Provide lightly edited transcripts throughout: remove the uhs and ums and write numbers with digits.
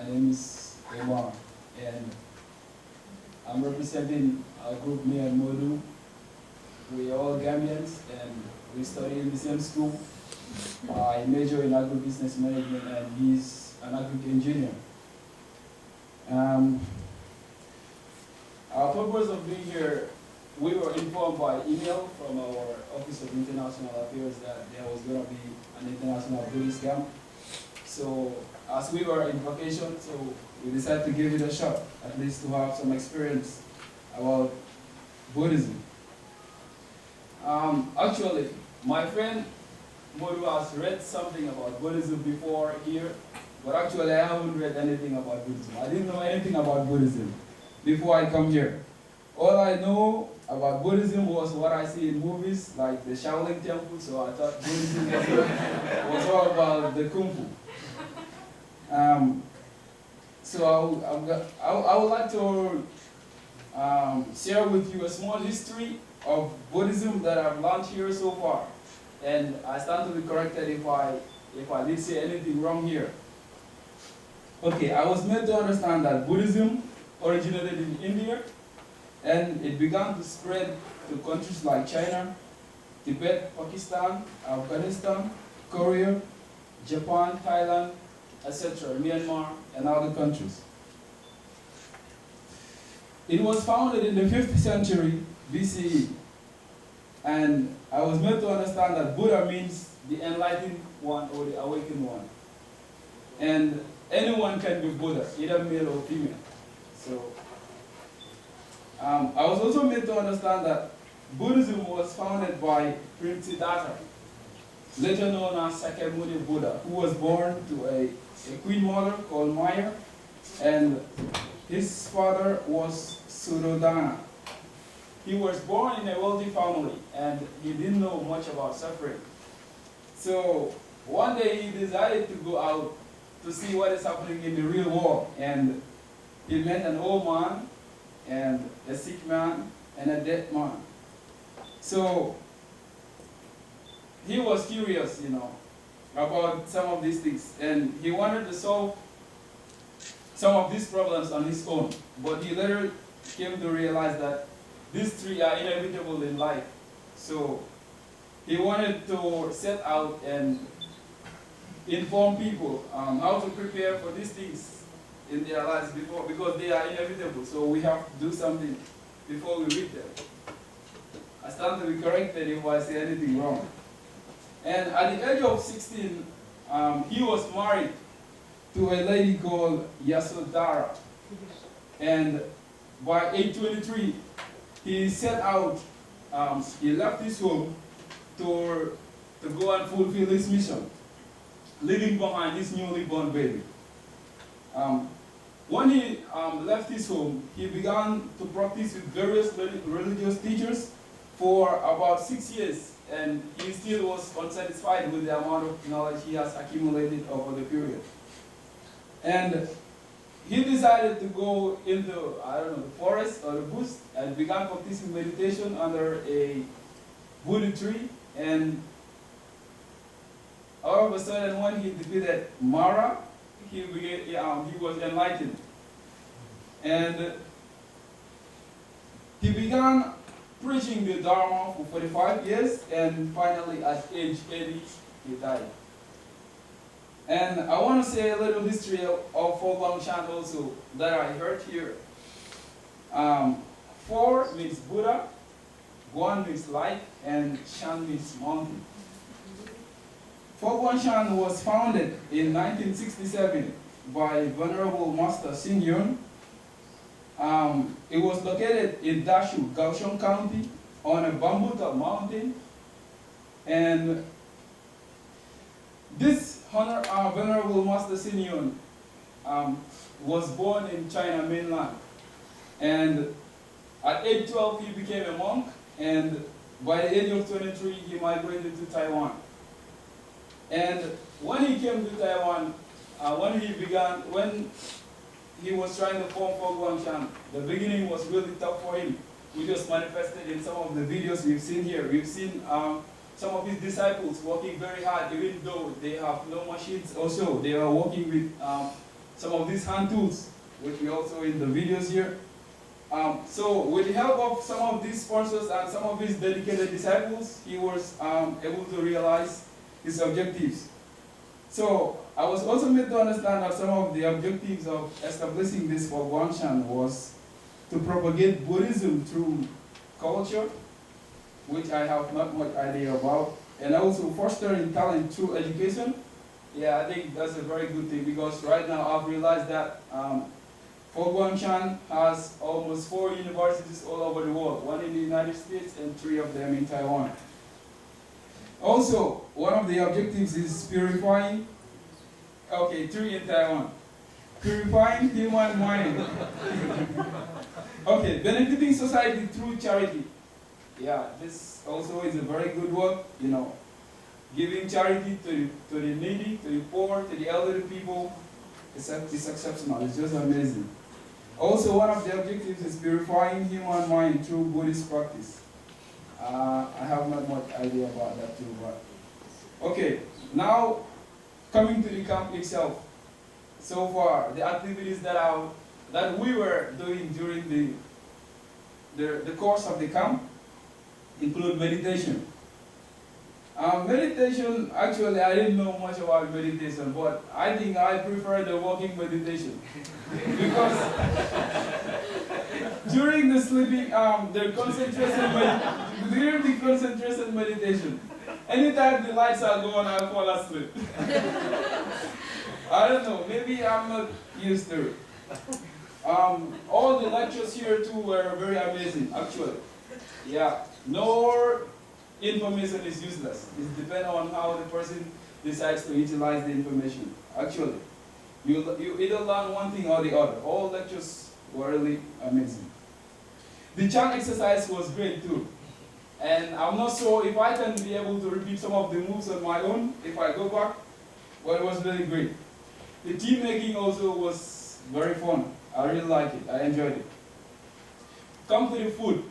My name is Omar, and I'm representing a group, me and Modu. We are all Gambians, and we study in the same school. I major in agribusiness management, and he's an agric engineer. Our purpose of being here, we were informed by email from our Office of International Affairs that there was going to be an international Buddhist camp. So, as we were in vacation, so we decided to give it a shot, at least to have some experience about Buddhism. Actually, my friend Modu has read something about Buddhism before here, but actually I haven't read anything about Buddhism. I didn't know anything about Buddhism before I come here. All I know about Buddhism was what I see in movies, like the Shaolin Temple, so I thought Buddhism was all about the Kung Fu. So I would like to share with you a small history of Buddhism that I've learned here so far. And I stand to be corrected if I did say anything wrong here. Okay, I was made to understand that Buddhism originated in India, and it began to spread to countries like China, Tibet, Pakistan, Afghanistan, Korea, Japan, Thailand, etc., Myanmar, and other countries. It was founded in the 5th century BCE, and I was made to understand that Buddha means the enlightened one or the awakened one. And anyone can be Buddha, either male or female. So, I was also made to understand that Buddhism was founded by Prince Siddhartha, later known as Sakyamuni Buddha, who was born to a queen mother called Maya, and his father was Suddhodana. He was born in a wealthy family, and he didn't know much about suffering. So one day he decided to go out to see what is happening in the real world, and he met an old man, and a sick man, and a dead man. So he was curious, about some of these things, and he wanted to solve some of these problems on his own. But he later came to realize that these three are inevitable in life. So he wanted to set out and inform people how to prepare for these things in their lives because they are inevitable. So we have to do something before we reach them. I stand to be corrected if I say anything wrong. And at the age of 16, he was married to a lady called Yasodhara. And by age 23, he set out, he left his home to go and fulfill his mission, leaving behind his newly born baby. When he left his home, he began to practice with various religious teachers for about 6 years, and he still was unsatisfied with the amount of knowledge he has accumulated over the period. And he decided to go into, the forest or the bush, and began practicing meditation under a Buddha tree. And all of a sudden, when he defeated Mara, he was enlightened. And he began preaching the Dharma for 45 years, and finally at age 80, he died. And I want to say a little history of Fo Guang also that I heard here. 4 means Buddha, Guan means light, and Shan means mountain. Fo Guang was founded in 1967 by Venerable Master Xin Yun. It was located in Dashu, Kaohsiung County, on a bamboo top mountain. And this Venerable Master Xin Yun was born in China mainland. And at age 12, he became a monk. And by the age of 23, he migrated to Taiwan. And when he came to Taiwan, when he was trying to form Fo Guang, the beginning was really tough for him. We just manifested in some of the videos we've seen here. We've seen some of his disciples working very hard, even though they have no machines also. They are working with some of these hand tools, which we also in the videos here. So with the help of some of these sponsors and some of his dedicated disciples, he was able to realize his objectives. So I was also made to understand that some of the objectives of establishing this for Guangshan was to propagate Buddhism through culture, which I have not much idea about, and also fostering talent through education. Yeah, I think that's a very good thing, because right now I've realized that Fort Guangshan has almost 4 universities all over the world, 1 in the United States and 3 of them in Taiwan. Also, one of the objectives is purifying, 3 in Taiwan, purifying human mind. Okay, benefiting society through charity. Yeah, this also is a very good work, you know. Giving charity to the needy, to the poor, to the elderly people, it's exceptional, it's just amazing. Also, one of the objectives is purifying human mind through Buddhist practice. I have not much idea about that too, but okay. Now, coming to the camp itself. So far, the activities that we were doing during the course of the camp include meditation. Meditation, actually, I didn't know much about meditation, but I think I prefer the walking meditation. Because during the sleeping, during the concentration meditation, anytime the lights are gone, I fall asleep. I don't know, maybe I'm not used to it. All the lectures here too were very amazing, actually. Yeah, no information is useless. It depends on how the person decides to utilize the information. Actually, you either learn one thing or the other. All lectures were really amazing. The chant exercise was great too. And I'm not sure if I can be able to repeat some of the moves on my own if I go back. Well, it was really great. The team making also was very fun. I really liked it. I enjoyed it. Come to the food.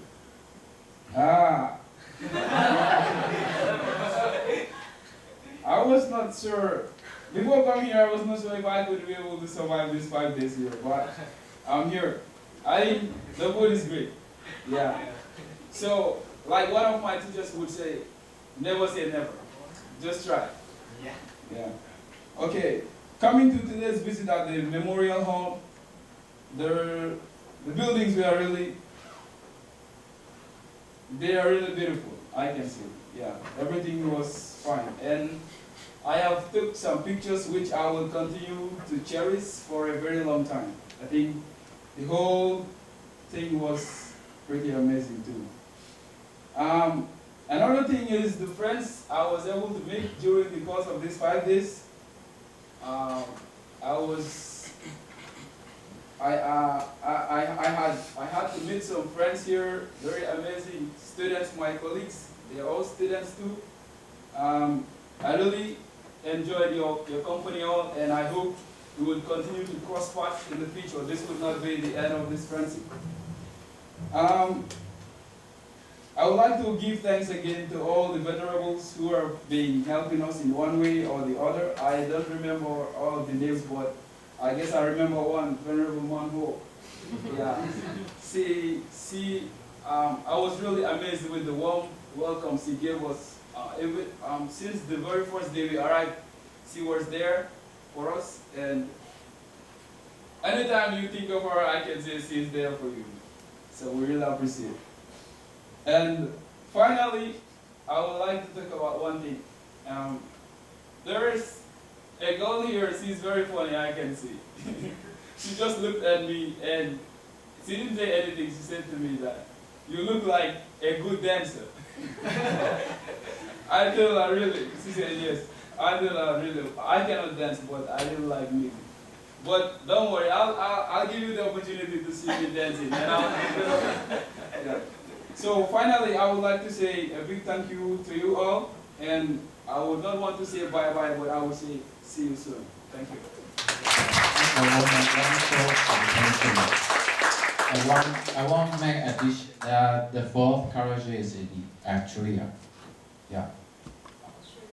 I was not sure. Before coming here, I was not sure if I could be able to survive these 5 days here, but I'm here. The food is great. Yeah. So, like one of my teachers would say, never say never. Just try. Yeah. Okay. Coming to today's visit at the Memorial Hall, the buildings were really, they are really beautiful, I can see. Yeah, everything was fine. And I have took some pictures which I will continue to cherish for a very long time. I think the whole thing was pretty amazing too. Another thing is the friends I was able to make during the course of these 5 days. I had to meet some friends here, very amazing students, my colleagues. They're all students too. I really enjoyed your company all, and I hope we will continue to cross paths in the future. This will not be the end of this friendship. I would like to give thanks again to all the venerables who are helping us in one way or the other. I don't remember all of the names, but I guess I remember one venerable man who, yeah. I was really amazed with the warm welcome she gave us. Since the very first day we arrived, she was there for us, and anytime you think of her, I can say she's there for you. So we really appreciate it. And finally, I would like to talk about one thing. There is a girl here, she's very funny, I can see. She just looked at me and she didn't say anything. She said to me that, "You look like a good dancer." I told her, "Really?" She said, "Yes." I told her, "Really, I cannot dance, but I really like music. But don't worry, I'll give you the opportunity to see me dancing." And yeah. So finally, I would like to say a big thank you to you all, and I would not want to say bye-bye, but I will say see you soon. Thank you. I want to make addition that the fourth courage is actually, yeah.